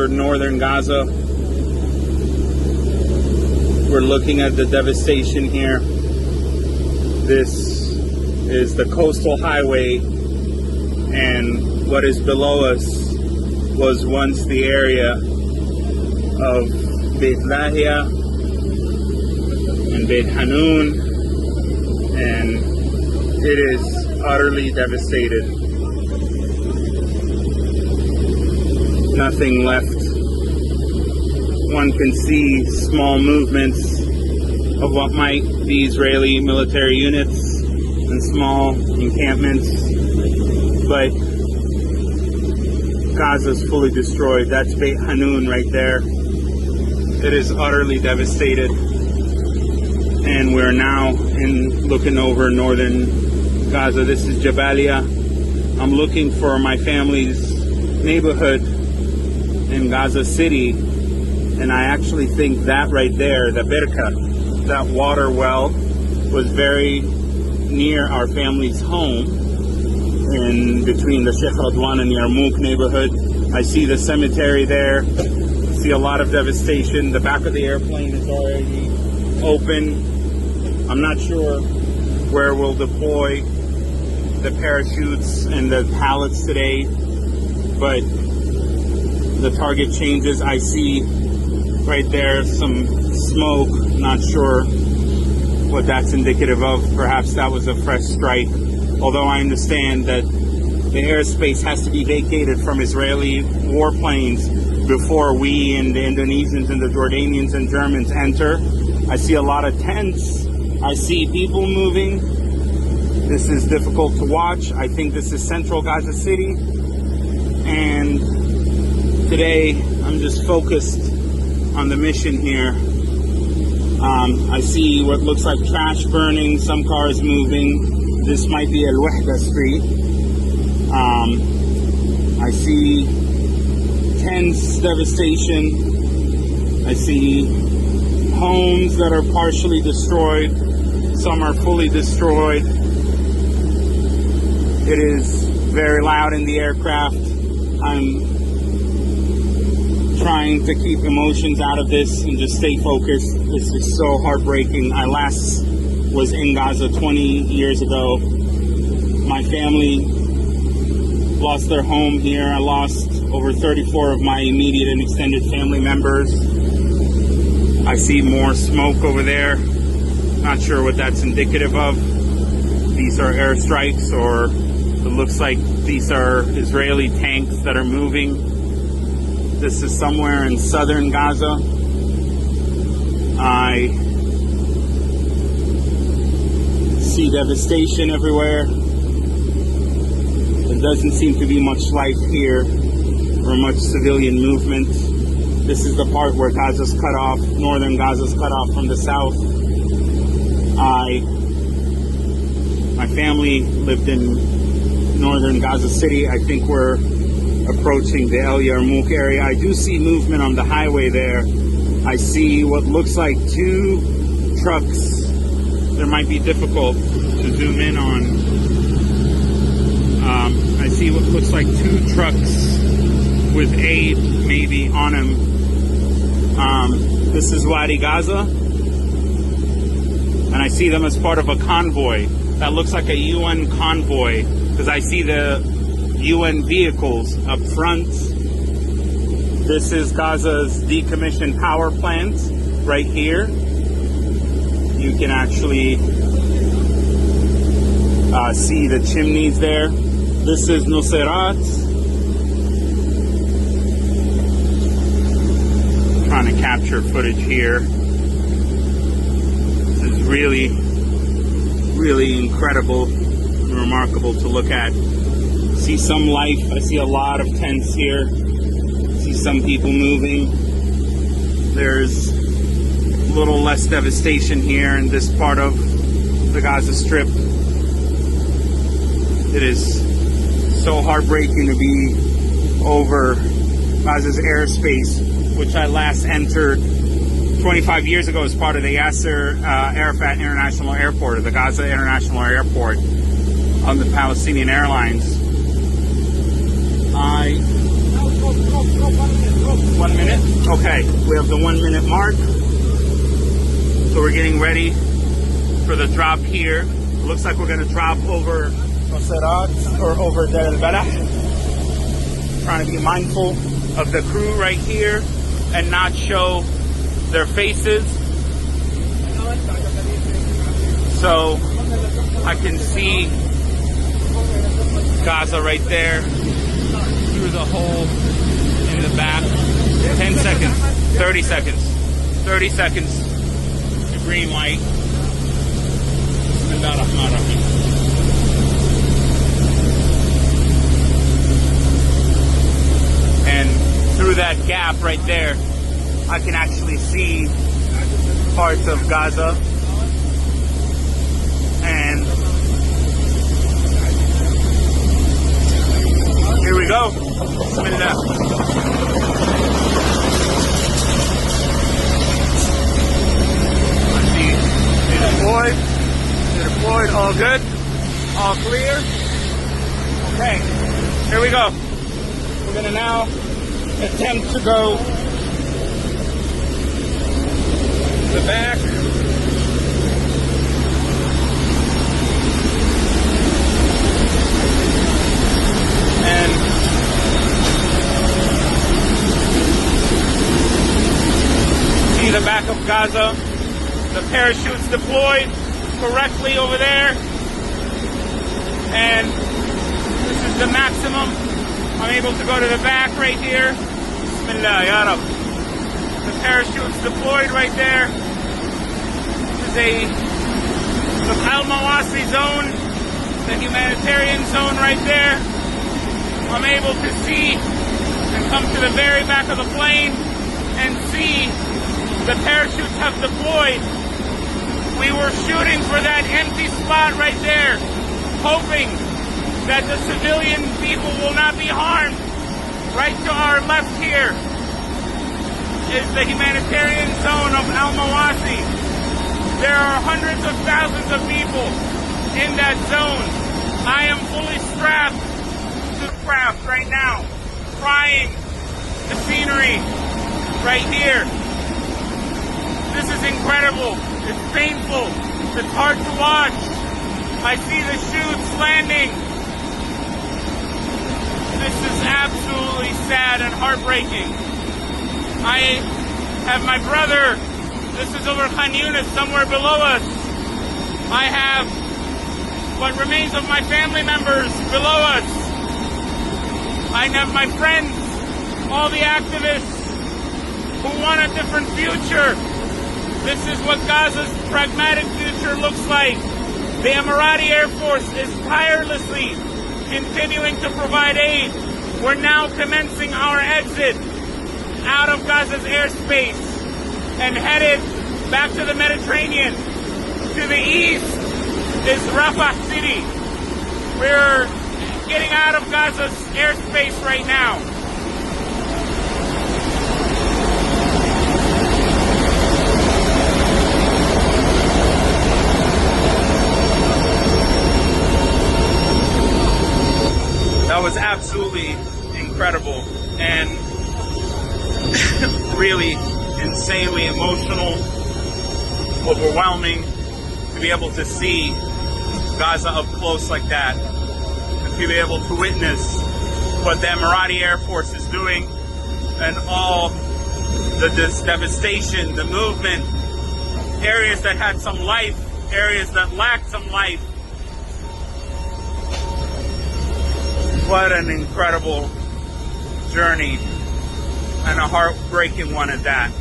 over northern Gaza. We're looking at the devastation here. This is the coastal highway, and what is below us was once the area of Beit Lahia and Beit Hanun, and it is utterly devastated. Nothing left. One can see small movements of what might be Israeli military units and small encampments, but Gaza's fully destroyed. That's Beit Hanun right there. It is utterly devastated, and we're now looking over northern Gaza. This is Jabalia. I'm looking for my family's neighborhood in Gaza City, and I actually think that right there, the Birka, that water well, was very near our family's home in between the Sheikh Radwan and Yarmouk neighborhood. I see the cemetery there. See a lot of devastation. The back of the airplane is already open. I'm not sure where we'll deploy the parachutes and the pallets today, but the target changes. I see right there some smoke. Not sure what that's indicative of. Perhaps that was a fresh strike, although I understand that the airspace has to be vacated from Israeli warplanes before we and the Indonesians and the Jordanians and Germans enter. I see a lot of tents. I see people moving. This is difficult to watch. I think this is central Gaza City, and today I'm just focused on the mission here. I see what looks like trash burning, some cars moving. This might be Al Wahda Street. I see tents, devastation. I see homes that are partially destroyed. Some are fully destroyed. It is very loud in the aircraft. I'm trying to keep emotions out of this and just stay focused. This is so heartbreaking. I last was in Gaza 20 years ago. My family lost their home here. I lost over 34 of my immediate and extended family members. I see more smoke over there. Not sure what that's indicative of. These are airstrikes, or it looks like these are Israeli tanks that are moving. This is somewhere in southern Gaza. I see devastation everywhere. There doesn't seem to be much life here or much civilian movement. This is the part where Gaza's cut off, northern Gaza's cut off from the south. My family lived in northern Gaza City. I think we're approaching the El Yarmouk area. I do see movement on the highway there. I see what looks like two trucks. There might be difficult to zoom in on. I see what looks like two trucks with aid maybe on them. This is Wadi Gaza, and I see them as part of a convoy. That looks like a UN convoy, because I see the UN vehicles up front. This is Gaza's decommissioned power plant right here. You can actually see the chimneys there. This is Nuseirat. Trying to capture footage here. This is really, really incredible and remarkable to look at. See some life. I see a lot of tents here. See some people moving. There's a little less devastation here in this part of the Gaza Strip. It is so heartbreaking to be over Gaza's airspace, which I last entered 25 years ago as part of the Yasser Arafat International Airport, or the Gaza International Airport on the Palestinian Airlines. Okay, we have the 1 minute mark. So we're getting ready for the drop here. It looks like we're gonna drop over Noserat or over Deir el-Balah. Trying to be mindful of the crew right here and not show their faces. So I can see Gaza right there through the hole in the back. 10 seconds, 30 seconds, 30 seconds to green light. And through that gap right there, I can actually see parts of Gaza. And here we go. Bismillah. Deployed, all good, all clear. Okay, here we go. We're gonna now attempt to go to the back. And see the back of Gaza. The parachutes deployed correctly over there, and this is the maximum. I'm able to go to the back right here. Bismillah, Ya Rab. The parachutes deployed right there. This is the Al-Mawasi zone, the humanitarian zone right there. I'm able to see and come to the very back of the plane and see the parachutes have deployed. We were shooting for that empty spot right there, hoping that the civilian people will not be harmed. Right to our left here is the humanitarian zone of Al-Mawasi. There are hundreds of thousands of people in that zone. I am fully strapped to the craft right now, trying the scenery right here. This is incredible. It's painful. It's hard to watch. I see the chutes landing. This is absolutely sad and heartbreaking. I have my brother. This is over Khan Yunis, somewhere below us. I have what remains of my family members below us. I have my friends, all the activists who want a different future. This is what Gaza's pragmatic future looks like. The Emirati Air Force is tirelessly continuing to provide aid. We're now commencing our exit out of Gaza's airspace and headed back to the Mediterranean. To the east is Rafah City. We're getting out of Gaza's airspace right now. That was absolutely incredible and really insanely emotional, overwhelming to be able to see Gaza up close like that, and to be able to witness what the Emirati Air Force is doing and all this devastation, the movement, areas that had some life, areas that lacked some life. What an incredible journey, and a heartbreaking one at that.